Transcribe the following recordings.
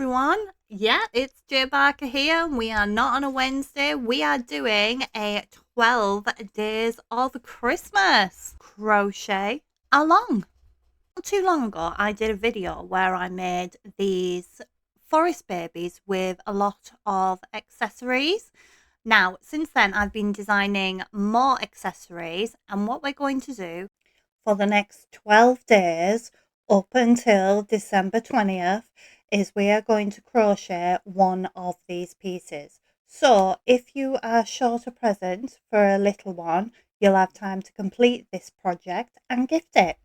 everyone. Yeah, it's J Barker here. We are not on a Wednesday. We are doing a 12 days of Christmas crochet along. Not too long ago, I did a video where I made these forest babies with a lot of accessories. Now, since then, I've been designing more accessories, and what we're going to do for the next 12 days up until December 20th is we are going to crochet one of these pieces. So if you are short a present for a little one, you'll have time to complete this project and gift it.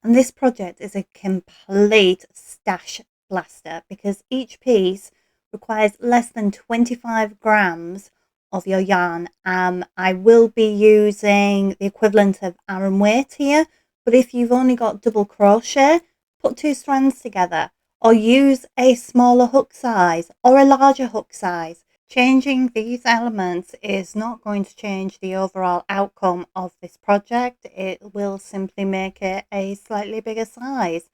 And this project is a complete stash blaster because each piece requires less than 25 grams of your yarn. I will be using the equivalent of Aran weight here, but if you've only got double crochet, put 2 strands together or use a smaller hook size or a larger hook size. Changing these elements is not going to change the overall outcome of this project. It will simply make it a slightly bigger size.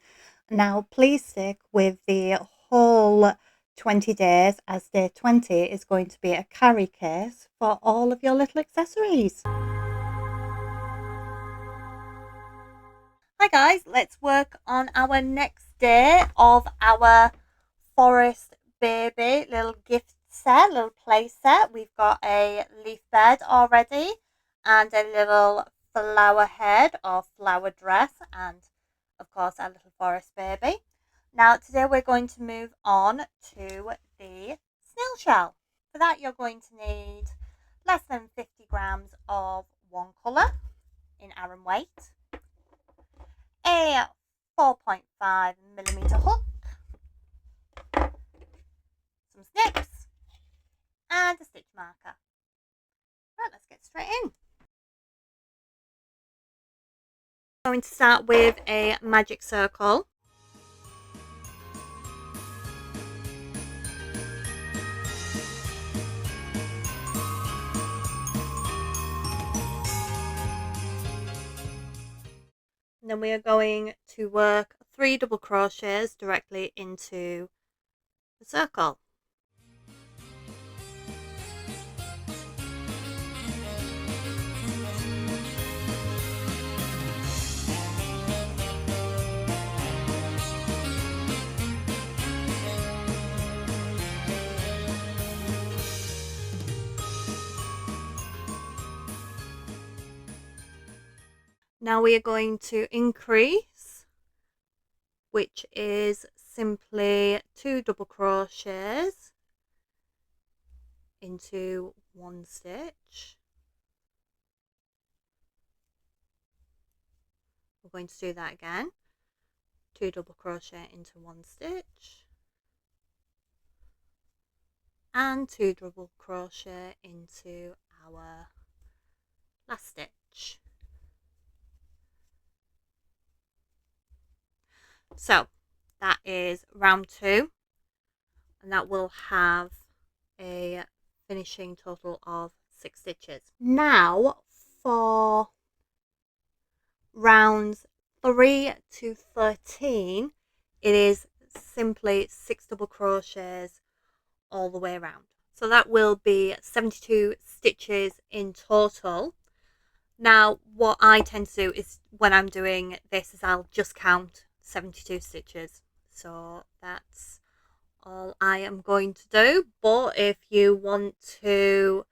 Now, please stick with the whole 20 days, as day 20 is going to be a carry case for all of your little accessories. Hi guys, let's work on our next day of our forest baby little gift set, little play set. We've got a leaf bed already and a little flower head or flower dress, and of course our little forest baby. Now today we're going to move on to the snail shell. For that you're going to need less than 50 grams of one colour in Aran weight, a 4.5mm hook, some snips, and a stitch marker. Right, let's get straight in. I'm going to start with a magic circle. And then we are going to work 3 double crochets directly into the circle. Now we are going to increase, which is simply 2 double crochets into 1 stitch. We're going to do that again. 2 double crochet into 1 stitch and 2 double crochet into our last stitch. So that is round 2, and that will have a finishing total of 6 stitches. Now for rounds 3 to 13, it is simply 6 double crochets all the way around. So that will be 72 stitches in total. Now what I tend to do is when I'm doing this is I'll just count 72 stitches. So that's all I am going to do. But if you want to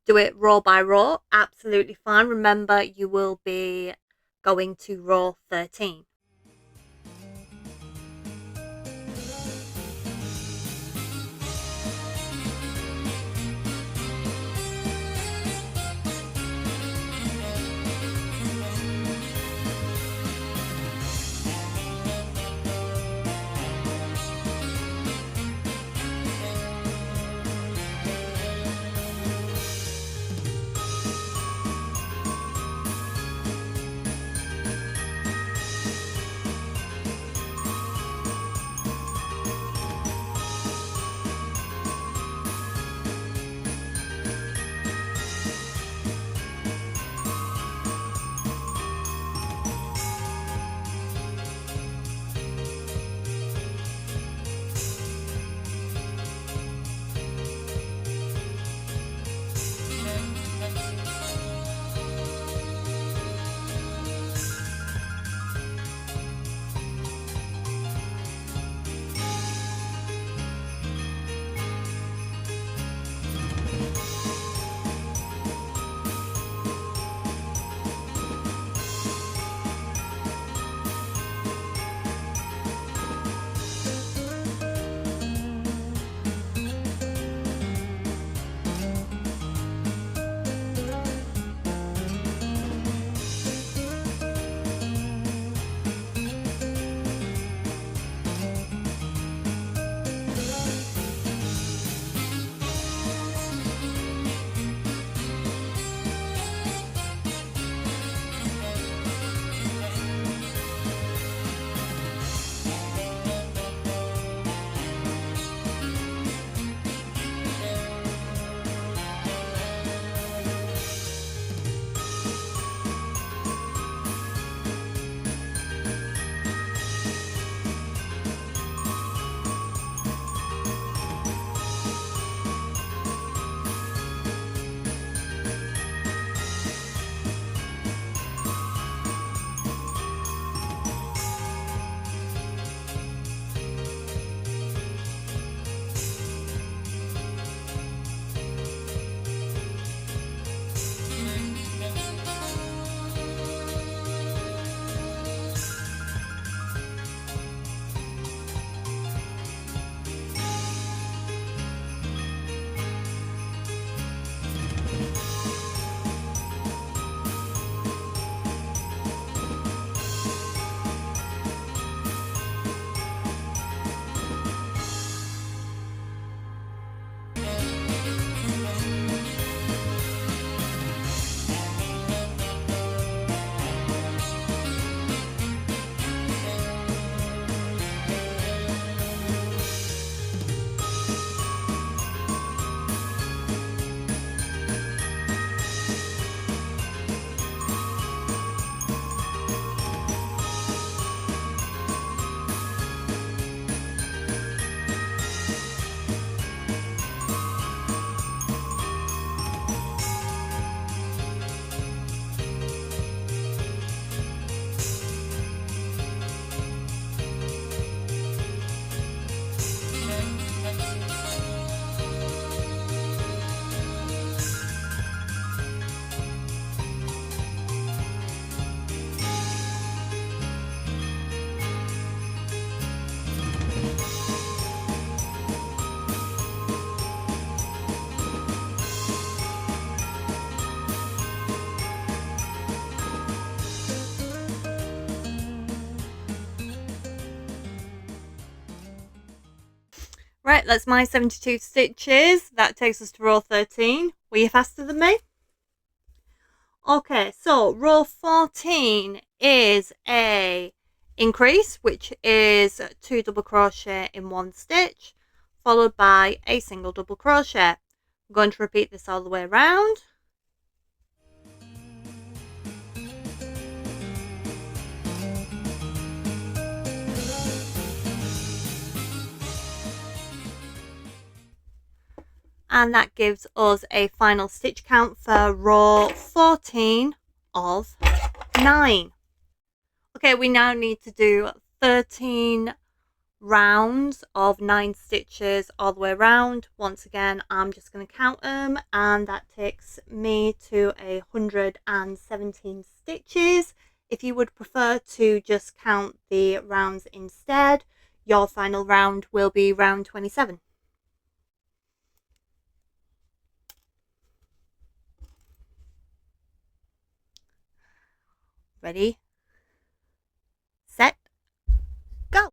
do it row by row, absolutely fine. Remember, you will be going to row 13. Right, that's my 72 stitches. That takes us to row 13. Were you faster than me? Okay, so row 14 is a increase, which is 2 double crochet in 1 stitch, followed by a single double crochet. I'm going to repeat this all the way around. And that gives us a final stitch count for row 14 of 9. Okay, we now need to do 13 rounds of 9 stitches all the way around. Once again, I'm just going to count them, and that takes me to 117 stitches. If you would prefer to just count the rounds instead, your final round will be round 27. Ready, set, go!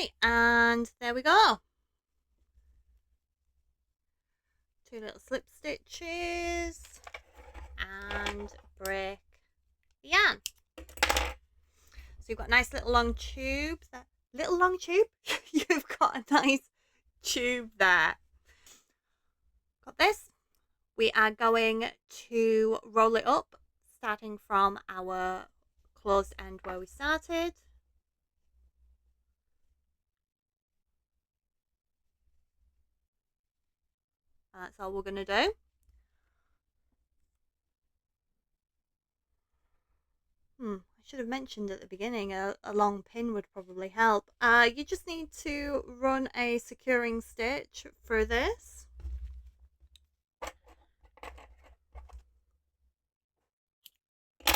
Right, and there we go. 2 little slip stitches and break the yarn. So you've got a nice little long tube. Little long tube? You've got a nice tube there. Got this. We are going to roll it up, starting from our closed end where we started. That's all we're going to do. I should have mentioned at the beginning a long pin would probably help. You just need to run a securing stitch through this. So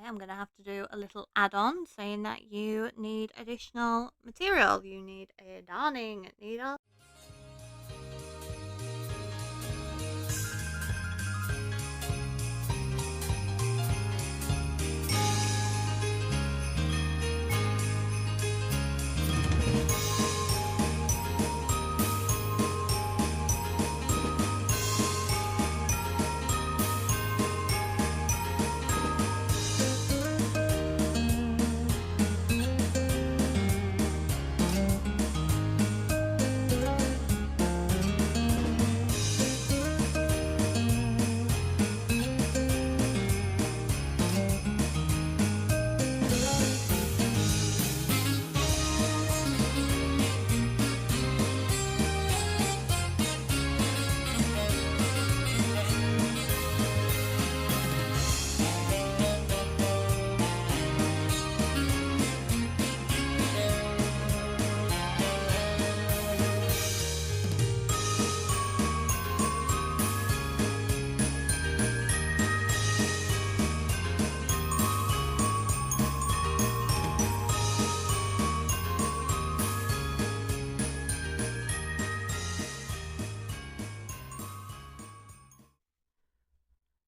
I am going to have to do a little add-on saying that you need additional material. You need a darning needle.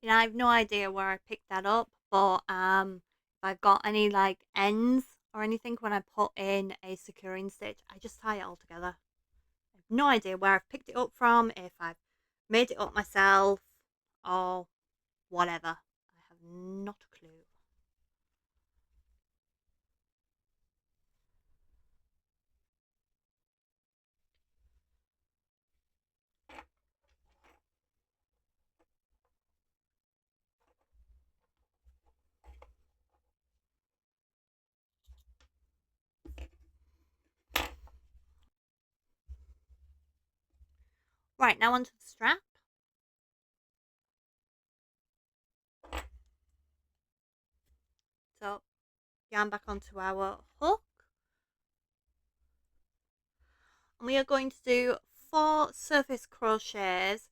I have no idea where I picked that up, but if I've got any like ends or anything when I put in a securing stitch, I just tie it all together. I have no idea where I've picked it up from, if I've made it up myself or whatever. I have not a clue. Right, now onto the strap. So, yarn back onto our hook. And we are going to do 4 surface crochets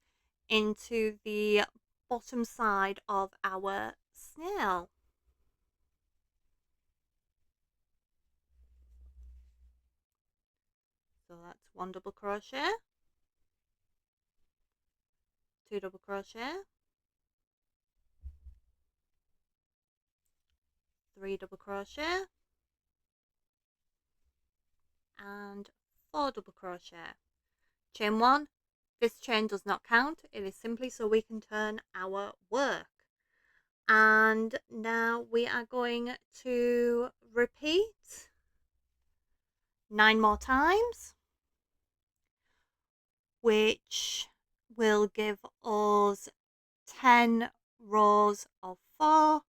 into the bottom side of our snail. So that's 1 double crochet, 2 double crochet, 3 double crochet, and 4 double crochet. Chain 1. This chain does not count. It is simply so we can turn our work. And now we are going to repeat 9 more times, which will give us 10 rows of 4,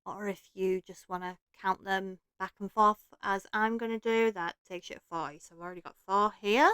or if you just want to count them back and forth as I'm going to do, that takes you to 40. So I've already got 4 here.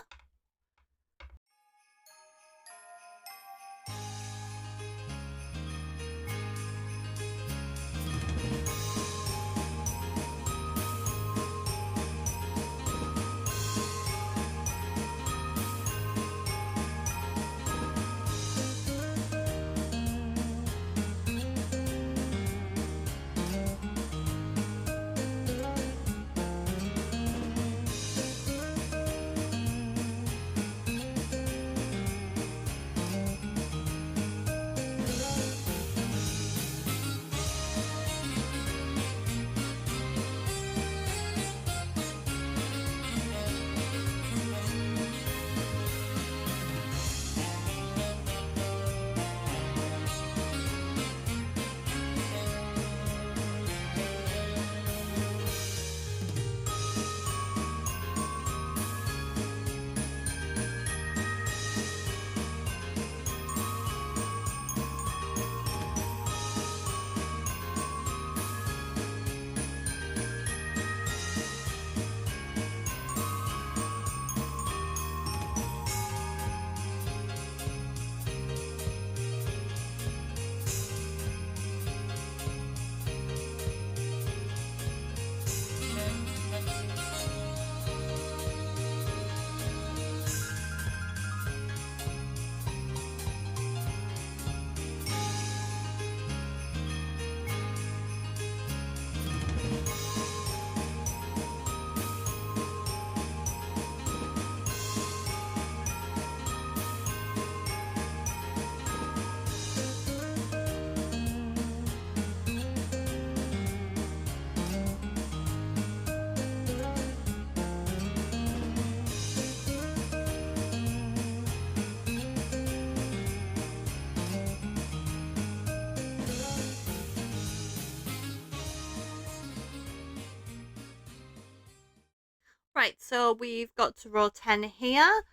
Right, so we've got to row 10 here.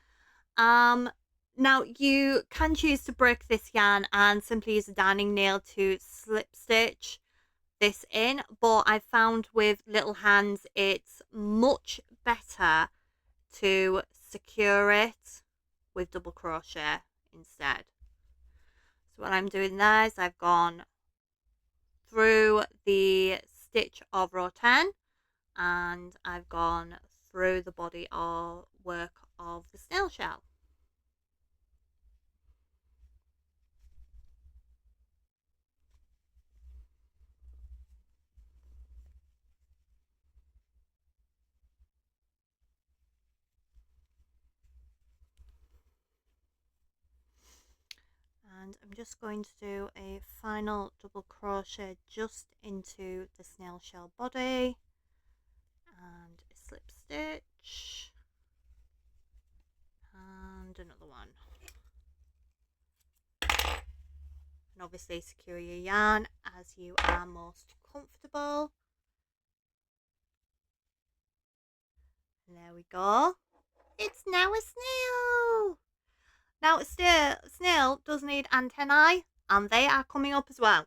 Now you can choose to break this yarn and simply use a darning nail to slip stitch this in, but I found with little hands it's much better to secure it with double crochet instead. So what I'm doing there is I've gone through the stitch of row 10 and I've gone through the body or work of the snail shell. And I'm just going to do a final double crochet just into the snail shell body and a slip stitch and another one, and obviously secure your yarn as you are most comfortable. And there we go, it's now a snail. Now, snail does need antennae, and they are coming up as well.